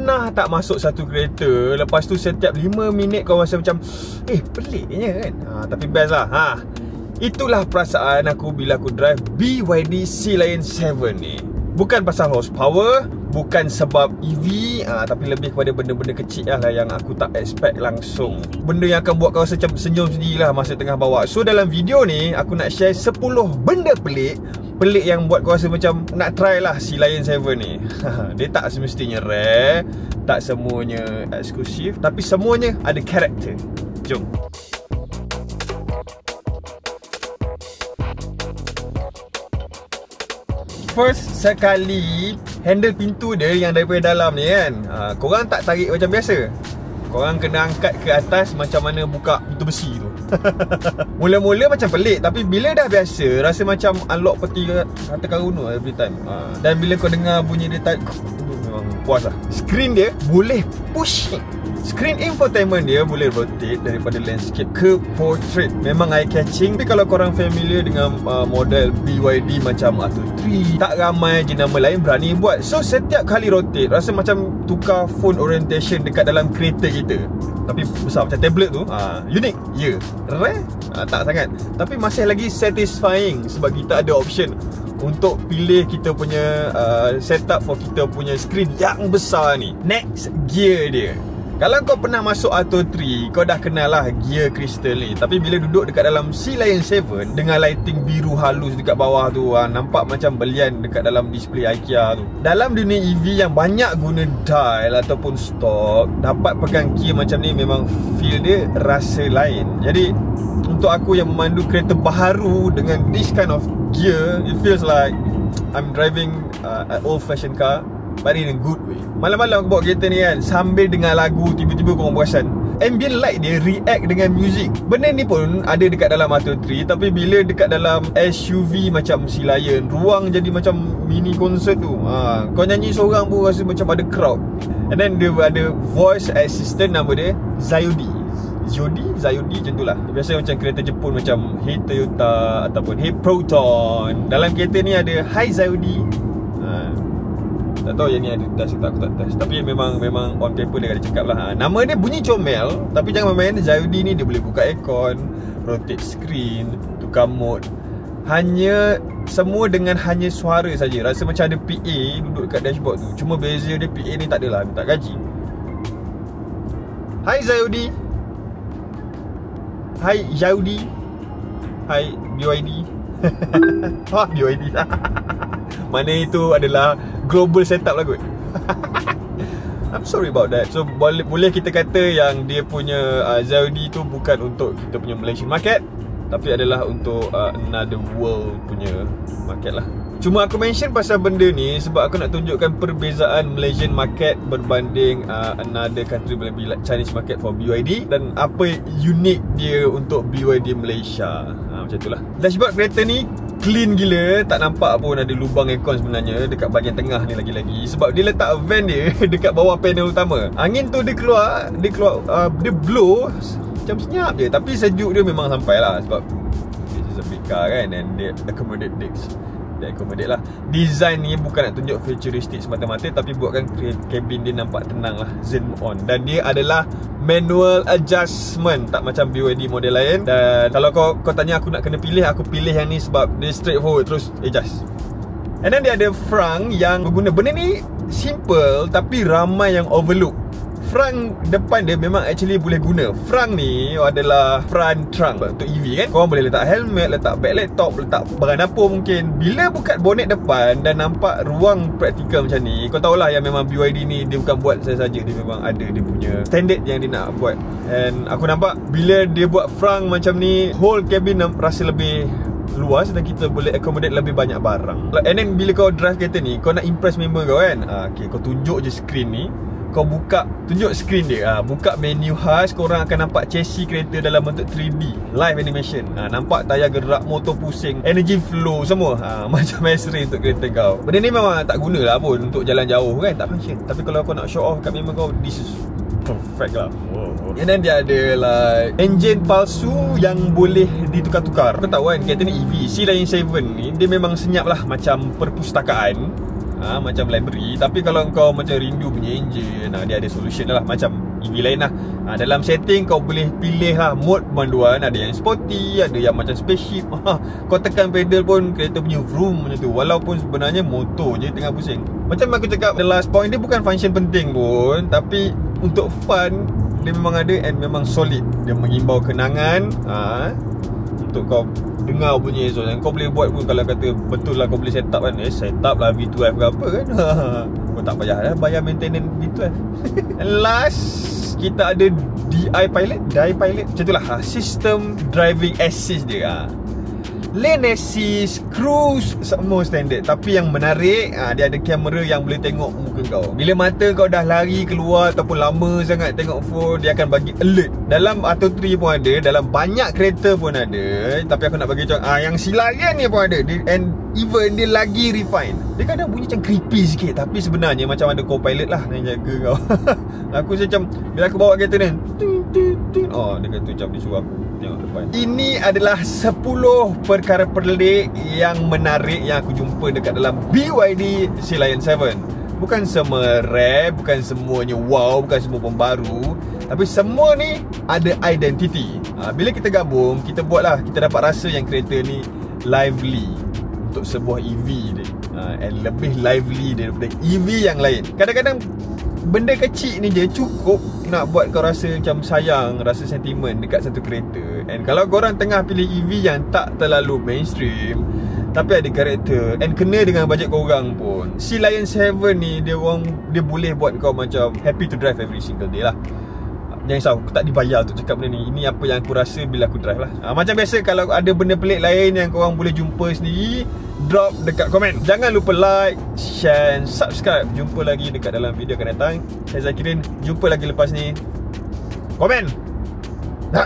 pernah tak masuk satu kereta, lepas tu setiap 5 minit kau rasa macam peliknya kan? Tapi best lah. Itulah perasaan aku bila aku drive BYD Sea Lion 7 ni. Bukan pasal horsepower, bukan sebab EV, tapi lebih kepada benda-benda kecil lah yang aku tak expect langsung. Benda yang akan buat kau rasa macam senyum sendiri lah masa tengah bawa. So dalam video ni, aku nak share 10 benda pelik yang buat kau rasa macam nak try lah Sea Lion 7 ni. Dia tak semestinya rare, tak semuanya eksklusif, tapi semuanya ada karakter. Jom. First sekali, handle pintu dia yang daripada dalam ni kan, korang tak tarik macam biasa. Korang kena angkat ke atas macam mana buka pintu besi tu. Mula-mula macam pelik, tapi bila dah biasa, rasa macam unlock peti harta karun every time. Dan bila kau dengar bunyi dia memang puas lah. Screen dia boleh push. Screen infotainment dia boleh rotate daripada landscape ke portrait. Memang eye catching. Tapi kalau korang familiar dengan model BYD macam Atto 3, tak ramai jenama lain berani buat. So setiap kali rotate, rasa macam tukar phone orientation dekat dalam kereta kita. Tapi besar macam tablet tu. Unik? Ya. Rare? Tak sangat. Tapi masih lagi satisfying sebab kita ada option untuk pilih kita punya setup for kita punya screen yang besar ni. Next, gear dia. Kalau kau pernah masuk Atto 3, kau dah kenal lah gear crystal ni. Tapi bila duduk dekat dalam Sea Lion 7 dengan lighting biru halus dekat bawah tu, nampak macam belian dekat dalam display IKEA tu. Dalam dunia EV yang banyak guna dial ataupun stok, dapat pegang gear macam ni memang feel dia rasa lain. Jadi untuk aku yang memandu kereta baharu dengan this kind of gear, it feels like I'm driving an old fashioned car, but in a good way. Malam-malam aku bawa kereta ni kan, sambil dengar lagu, tiba-tiba korang perasan ambient light dia react dengan music. Benda ni pun ada dekat dalam Atto 3, tapi bila dekat dalam SUV macam Sea Lion, ruang jadi macam mini concert tu. Kau nyanyi seorang pun rasa macam ada crowd. And then dia ada voice assistant, nama dia Zyodi macam tu lah. Biasa macam kereta Jepun macam Hey Toyota ataupun Hey Proton. Dalam kereta ni ada Hi Zyodi. Tak tahu yang ni ada test tak, aku tak test. Tapi memang on paper dia ada cakap lah. Nama dia bunyi comel, tapi jangan main-main. Zyodi ni dia boleh buka aircon, rotate screen, tukar mode. Semua dengan hanya suara saja. Rasa macam ada PA duduk dekat dashboard tu. Cuma beza dia PA ni tak adalah, tak gaji. Hai Zyodi. Hai Zyodi. Hai BYD. BYD. Mana itu adalah global setup lah kot. I'm sorry about that. So boleh kita kata yang dia punya Zyodi tu bukan untuk kita punya Malaysian market, tapi adalah untuk another world punya market lah. Cuma aku mention pasal benda ni sebab aku nak tunjukkan perbezaan Malaysian market berbanding another country, maybe like Chinese market for BYD, dan apa unik dia untuk BYD Malaysia. Macam itulah. Dashboard kereta ni clean gila, tak nampak pun ada lubang aircon sebenarnya dekat bahagian tengah ni lagi-lagi. Sebab dia letak vent dia dekat bawah panel utama. Angin tu dia keluar, dia blow macam senyap je, tapi sejuk dia memang sampai lah. Sebab this is a big car kan, and dia accommodate this. Dia accommodate lah. Design ni bukan nak tunjuk futuristik semata-mata, tapi buatkan cabin dia nampak tenang lah, zen on. Dan dia adalah manual adjustment, tak macam BYD model lain. Dan kalau kau tanya aku nak kena pilih, aku pilih yang ni sebab dia straightforward, terus adjust. And then dia ada front yang berguna. Benda ni simple tapi ramai yang overlook. Front depan dia memang actually boleh guna. Front ni adalah front trunk untuk EV kan. Korang boleh letak helmet, letak bag laptop, letak barang dapur mungkin. Bila buka bonet depan dan nampak ruang praktikal macam ni, kau tahulah yang memang BYD ni dia bukan buat saja, dia memang ada dia punya standard yang dia nak buat. And aku nampak bila dia buat front macam ni, whole cabin rasa lebih luas dan kita boleh accommodate lebih banyak barang. And then bila kau drive kereta ni, kau nak impress member kau kan, okay, kau tunjuk je screen ni, kau buka, tunjuk screen dia, buka menu khas, korang akan nampak chassis kereta dalam bentuk 3D live animation. Nampak tayar gerak, motor pusing, energy flow semua, macam S-Ray untuk kereta kau. Benda ni memang tak guna lah pun untuk jalan jauh kan, tak function. Tapi kalau kau nak show off kat member kau, this is perfect lah. And then dia ada like engine palsu yang boleh ditukar-tukar. Kau tahu kan, kereta ni EV, Sea Lion 7 ni dia memang senyap lah macam perpustakaan. macam library. Tapi kalau kau macam rindu punya engine, dia ada solution lah, macam EV lain lah. Dalam setting kau boleh pilih lah mode pemanduan. Ada yang sporty, ada yang macam spaceship. Kau tekan pedal pun kereta punya vroom macam tu, walaupun sebenarnya motor je tengah pusing. Macam aku cakap, the last point dia bukan function penting pun, tapi untuk fun dia memang ada and memang solid. Dia mengimbau kenangan untuk kau dengar bunyi exhaust. Dan kau boleh buat pun, kalau kata betul lah kau boleh set up kan, set up lah V12 ke apa kan. Kau tak payah dah bayar maintenance V12. And last, kita ada DI Pilot, macam tu lah, System Driving Assist dia. Lane assist, cruise, semua standard. Tapi yang menarik, dia ada kamera yang boleh tengok muka kau. Bila mata kau dah lari keluar ataupun lama sangat tengok phone, dia akan bagi alert. Dalam Atto 3 pun ada, dalam banyak kereta pun ada. Tapi aku nak bagi contoh, yang Silayan ni pun ada. And even dia lagi refine. Dia kadang bunyi macam creepy sikit, tapi sebenarnya macam ada co-pilot lah yang jaga kau. Aku macam, bila aku bawa kereta ni, dia kata macam dia suruh aku tengok depan. Ini adalah 10 perkara pelik yang menarik yang aku jumpa dekat dalam BYD Sealion 7. Bukan semua rare, bukan semuanya wow, bukan semua pembaru, tapi semua ni ada identity. Bila kita gabung, kita buatlah, kita dapat rasa yang kereta ni lively untuk sebuah EV dia. And lebih lively daripada EV yang lain. Kadang-kadang benda kecil ni je cukup nak buat kau rasa macam sayang, rasa sentimen dekat satu kereta. And kalau korang tengah pilih EV yang tak terlalu mainstream tapi ada karakter and kena dengan bajet korang pun, Sealion 7 ni dia boleh buat kau macam happy to drive every single day lah. Jangan risau, aku tak dibayar untuk cakap benda ni. Ini apa yang aku rasa bila aku drive lah. Macam biasa, kalau ada benda pelik lain yang korang boleh jumpa sendiri, drop dekat komen. Jangan lupa like, share and subscribe. Jumpa lagi dekat dalam video akan datang. Saya Zakirin, jumpa lagi lepas ni. Komen. Bye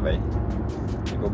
bye. Assalamualaikum.